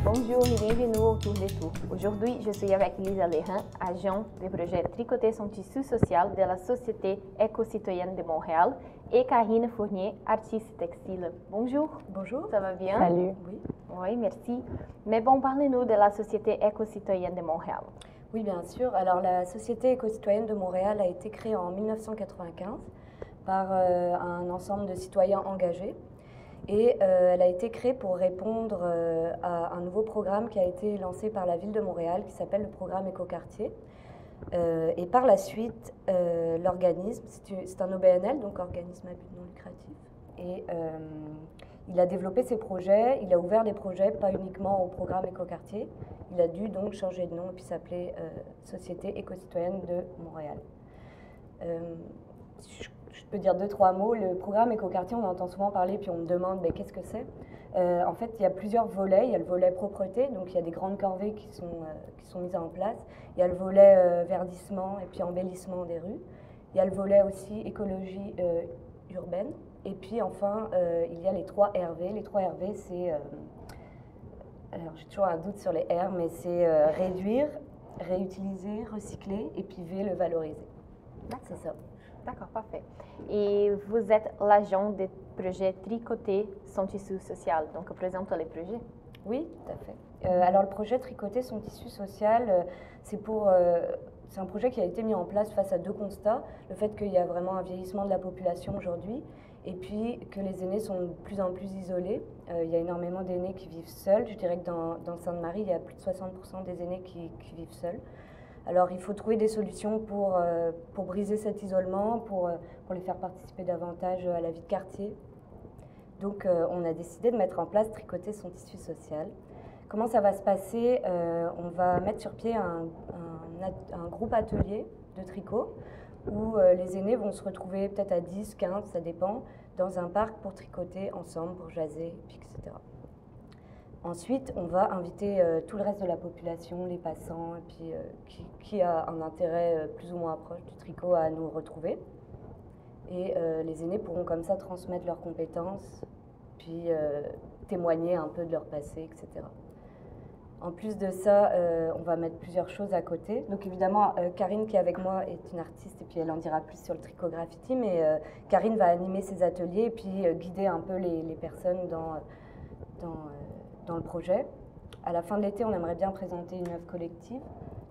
Bonjour et bienvenue au Tour des Tours. Aujourd'hui, je suis avec Lisa Lérin, agent des projets Tricoter son tissu social de la Société éco-citoyenne de Montréal, et Karine Fournier, artiste textile. Bonjour. Bonjour. Ça va bien? Salut. Oui. Oui, merci. Mais bon, parlez-nous de la Société éco-citoyenne de Montréal. Oui, bien sûr. Alors, la Société éco-citoyenne de Montréal a été créée en 1995 par un ensemble de citoyens engagés. Et elle a été créée pour répondre à un nouveau programme qui a été lancé par la ville de Montréal, qui s'appelle le programme Écoquartier. Et par la suite, l'organisme, c'est un OBNL, donc organisme à but non lucratif, et il a développé ses projets, il a ouvert des projets, pas uniquement au programme Écoquartier, il a dû donc changer de nom et puis s'appeler Société éco-citoyenne de Montréal. Je peux dire 2-3 mots. Le programme Écoquartier, on entend souvent parler, puis on me demande qu'est-ce que c'est. En fait, il y a plusieurs volets. Il y a le volet propreté, donc il y a des grandes corvées qui sont mises en place. Il y a le volet verdissement et puis embellissement des rues. Il y a le volet aussi écologie urbaine. Et puis enfin, il y a les 3 RV. Les 3 RV, c'est... alors j'ai toujours un doute sur les R, mais c'est réduire, réutiliser, recycler, et puis V, le valoriser. C'est ça. D'accord, parfait. Et vous êtes l'agent des projets Tricoter son tissu social, donc présentez les projets. Oui, tout à fait. Alors le projet Tricoter son tissu social, c'est un projet qui a été mis en place face à 2 constats. Le fait qu'il y a vraiment un vieillissement de la population aujourd'hui, et puis que les aînés sont de plus en plus isolés. Il y a énormément d'aînés qui vivent seuls. Je dirais que dans Sainte-Marie, il y a plus de 60% des aînés qui vivent seuls. Alors il faut trouver des solutions pour briser cet isolement, pour les faire participer davantage à la vie de quartier. Donc on a décidé de mettre en place Tricoter son tissu social. Comment ça va se passer? On va mettre sur pied un groupe atelier de tricot où les aînés vont se retrouver peut-être à 10, 15, ça dépend, dans un parc pour tricoter ensemble, pour jaser, etc. Ensuite, on va inviter tout le reste de la population, les passants, et puis qui a un intérêt plus ou moins proche du tricot à nous retrouver. Et les aînés pourront comme ça transmettre leurs compétences, puis témoigner un peu de leur passé, etc. En plus de ça, on va mettre plusieurs choses à côté. Donc évidemment, Karine qui est avec moi est une artiste, et puis elle en dira plus sur le tricot graffiti, mais Karine va animer ses ateliers et puis guider un peu les personnes dans le projet. À la fin de l'été, on aimerait bien présenter une œuvre collective,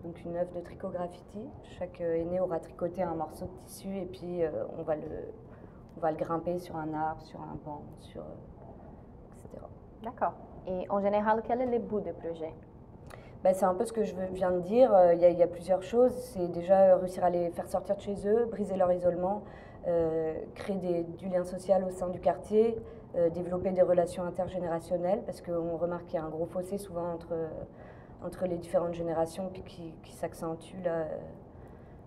donc une œuvre de tricot graffiti. Chaque aîné aura tricoté un morceau de tissu et puis on va le grimper sur un arbre, sur un banc, etc. D'accord. Et en général, quel est le but du projet? C'est un peu ce que je viens de dire. Il y a plusieurs choses. C'est déjà réussir à les faire sortir de chez eux, briser leur isolement, créer du lien social au sein du quartier, développer des relations intergénérationnelles, parce qu'on remarque qu'il y a un gros fossé souvent entre les différentes générations puis qui s'accentue là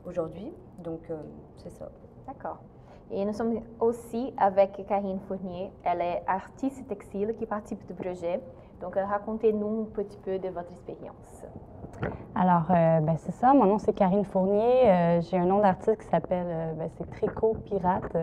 aujourd'hui. Donc c'est ça. D'accord. Et nous sommes aussi avec Karine Fournier. Elle est artiste textile qui participe du projet. Donc racontez-nous un petit peu de votre expérience. Alors, c'est ça. Mon nom, c'est Karine Fournier. J'ai un nom d'artiste qui s'appelle c'est Tricot Pirate.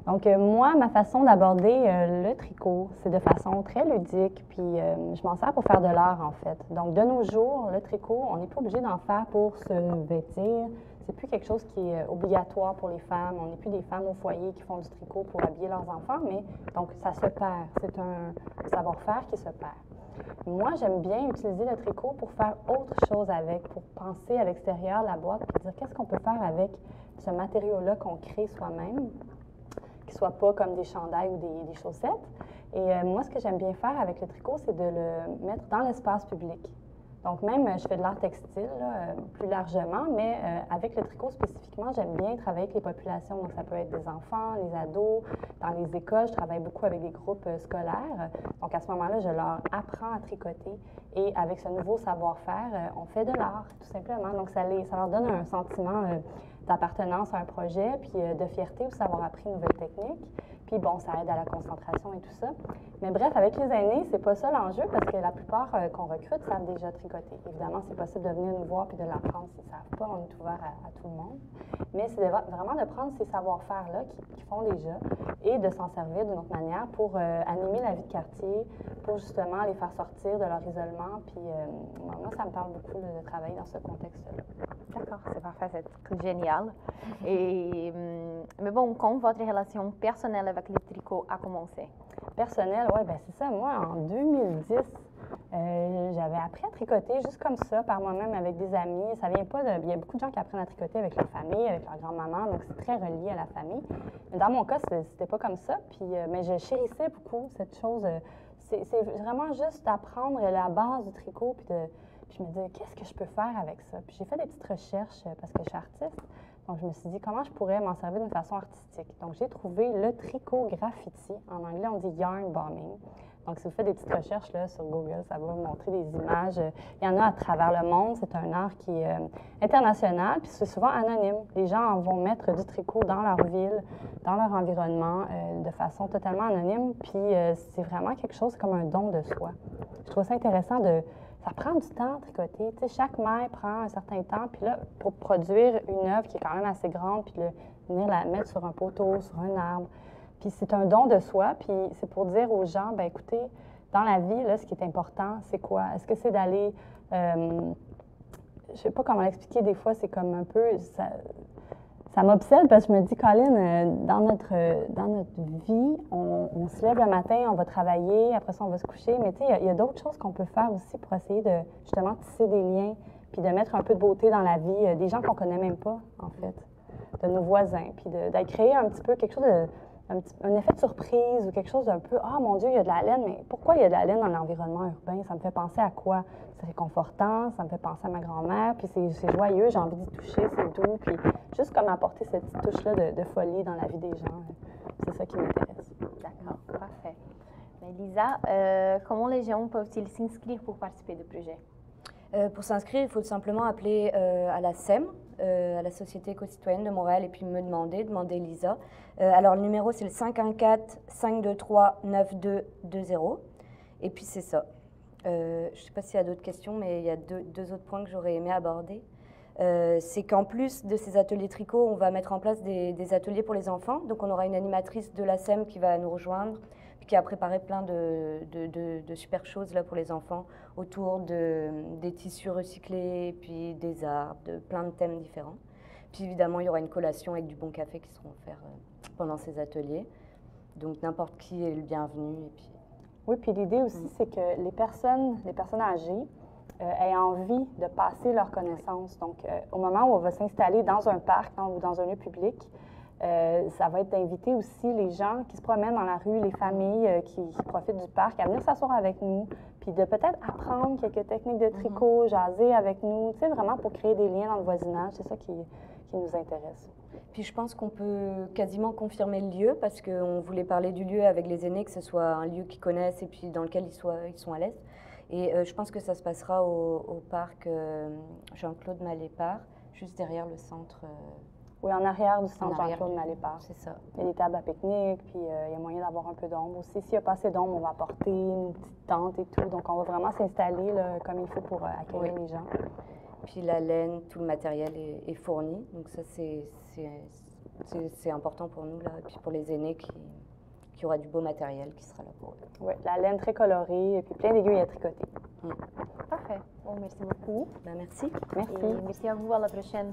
Donc, moi, ma façon d'aborder le tricot, c'est de façon très ludique, puis je m'en sers pour faire de l'art, en fait. Donc, de nos jours, le tricot, on n'est pas obligé d'en faire pour se vêtir. C'est plus quelque chose qui est obligatoire pour les femmes. On n'est plus des femmes au foyer qui font du tricot pour habiller leurs enfants, mais donc, ça se perd. C'est un savoir-faire qui se perd. Moi, j'aime bien utiliser le tricot pour faire autre chose avec, pour penser à l'extérieur de la boîte, puis dire qu'est-ce qu'on peut faire avec ce matériau-là qu'on crée soi-même, qui ne soit pas comme des chandails ou des chaussettes. Et moi, ce que j'aime bien faire avec le tricot, c'est de le mettre dans l'espace public. Donc même, je fais de l'art textile là, plus largement, mais avec le tricot spécifiquement, j'aime bien travailler avec les populations. Donc ça peut être des enfants, les ados. Dans les écoles, je travaille beaucoup avec des groupes scolaires. Donc à ce moment-là, je leur apprends à tricoter. Et avec ce nouveau savoir-faire, on fait de l'art, tout simplement. Donc ça leur donne un sentiment d'appartenance à un projet, puis de fierté aussi d'avoir appris une nouvelle technique. Puis bon, ça aide à la concentration et tout ça. Mais bref, avec les aînés, c'est pas ça l'enjeu parce que la plupart qu'on recrute savent déjà tricoter. Évidemment, c'est possible de venir nous voir puis de l'apprendre s'ils ne savent pas. On est ouvert à tout le monde. Mais c'est vraiment de prendre ces savoir-faire-là qu'ils font déjà et de s'en servir d'une autre manière pour animer la vie de quartier, pour justement les faire sortir de leur isolement. Puis moi, ça me parle beaucoup de travailler dans ce contexte-là. D'accord, c'est parfait, c'est génial. Mais bon, quand votre relation personnelle avec le tricot a commencé? Personnelle, oui, bien c'est ça. Moi, en 2010, j'avais appris à tricoter juste comme ça, par moi-même, avec des amis. Ça vient pas de... Il y a beaucoup de gens qui apprennent à tricoter avec leur famille, avec leur grand-maman, donc c'est très relié à la famille. Mais dans mon cas, c'était pas comme ça. Puis, mais je chérissais beaucoup cette chose. C'est vraiment juste d'apprendre la base du tricot, puis je me disais, qu'est-ce que je peux faire avec ça? Puis j'ai fait des petites recherches parce que je suis artiste. Donc, je me suis dit, comment je pourrais m'en servir d'une façon artistique? Donc, j'ai trouvé le tricot graffiti. En anglais, on dit yarn bombing. Donc, si vous faites des petites recherches là, sur Google, ça va vous montrer des images. Il y en a à travers le monde. C'est un art qui est international, puis c'est souvent anonyme. Les gens vont mettre du tricot dans leur ville, dans leur environnement, de façon totalement anonyme. Puis, c'est vraiment quelque chose comme un don de soi. Je trouve ça intéressant de... Ça prend du temps à tricoter. Tu sais, chaque maille prend un certain temps. Puis là, pour produire une œuvre qui est quand même assez grande, puis venir la mettre sur un poteau, sur un arbre. Puis c'est un don de soi. Puis c'est pour dire aux gens, bien écoutez, dans la vie, là, ce qui est important, c'est quoi? Est-ce que c'est d'aller... je sais pas comment l'expliquer. Des fois, c'est comme un peu... Ça m'obsède parce que je me dis, Colin, dans notre vie, on se lève le matin, on va travailler, après ça, on va se coucher. Mais tu sais, il y a d'autres choses qu'on peut faire aussi pour essayer de, justement, tisser des liens, puis de mettre un peu de beauté dans la vie des gens qu'on connaît même pas, en fait, de nos voisins, puis de créer un petit peu quelque chose un effet de surprise ou quelque chose d'un peu « Ah, mon Dieu, il y a de la laine, mais pourquoi il y a de la laine dans l'environnement urbain? Ça me fait penser à quoi? C'est réconfortant, ça me fait penser à ma grand-mère, puis c'est joyeux, j'ai envie d'y toucher, c'est doux. » Puis juste comme apporter cette petite touche-là de folie dans la vie des gens, c'est ça qui m'intéresse. D'accord, parfait. Mais Lisa, comment les gens peuvent-ils s'inscrire pour participer au projet? Pour s'inscrire, il faut simplement appeler à la SEM, à la Société éco-citoyenne de Montréal, et puis demander Lisa. Alors, le numéro, c'est le 514-523-9220. Et puis, c'est ça. Je ne sais pas s'il y a d'autres questions, mais il y a deux autres points que j'aurais aimé aborder. C'est qu'en plus de ces ateliers tricot, on va mettre en place des ateliers pour les enfants. Donc, on aura une animatrice de la SEM qui va nous rejoindre, puis qui a préparé plein de super choses là, pour les enfants, autour des tissus recyclés, puis des arbres, de plein de thèmes différents. Puis évidemment, il y aura une collation avec du bon café qui seront offerts pendant ces ateliers. Donc n'importe qui est le bienvenu. Et puis... Oui, puis l'idée aussi, c'est que les personnes âgées aient envie de passer leurs connaissances. Donc, au moment où on va s'installer dans un parc ou dans un lieu public, ça va être d'inviter aussi les gens qui se promènent dans la rue, les familles qui profitent du parc, à venir s'asseoir avec nous, puis de peut-être apprendre quelques techniques de tricot, jaser avec nous, tu sais, vraiment pour créer des liens dans le voisinage. C'est ça qui nous intéresse. Puis je pense qu'on peut quasiment confirmer le lieu, parce qu'on voulait parler du lieu avec les aînés, que ce soit un lieu qu'ils connaissent et puis dans lequel ils sont à l'aise. Et je pense que ça se passera au parc Jean-Claude Malépart, juste derrière le centre... Oui, en arrière du centre Jean-Claude Malépart. C'est ça. Il y a des tables à pique-nique, puis il y a moyen d'avoir un peu d'ombre aussi. S'il n'y a pas assez d'ombre, on va apporter nos petites tentes et tout. Donc, on va vraiment s'installer comme il faut pour accueillir les gens. Puis la laine, tout le matériel est fourni. Donc ça, c'est important pour nous, là. Et puis pour les aînés qui aura du beau matériel qui sera là pour eux. Oui, la laine très colorée et puis plein d'aiguilles à tricoter. Parfait. Bon, merci beaucoup. Ben, merci. Merci. Et merci à vous. À la prochaine.